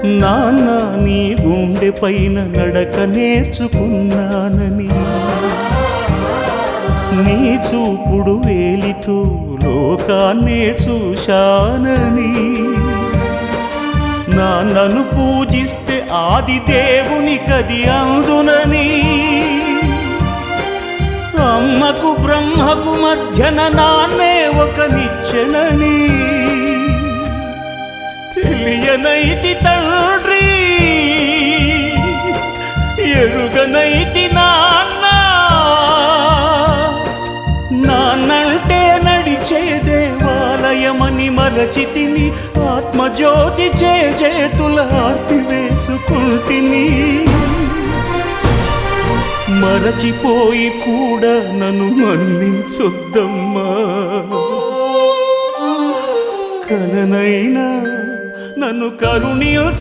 నాన్న నీ గుండె పైన నడక నేర్చుకున్నానని, నీ చూపుడు వేలితో లోకాన్నే చూశానని, నాన్నను పూజిస్తే ఆది దేవుని కది అందునని, అమ్మకు బ్రహ్మకు మధ్యన నాన్నే ఒక నిచ్చెనని తెలియనైతి తండ్రి, ఎరుగనైతి నాన్న. నాన్నంటే నడిచే దేవాలయమని మరచితిని, ఆత్మజ్యోతి చేతుల ఆర్పివేసుకుంటిని. మరచిపోయి కూడా నన్ను మన్నించొద్దమ్మా, కలనైనా నన్ను కరుణించు.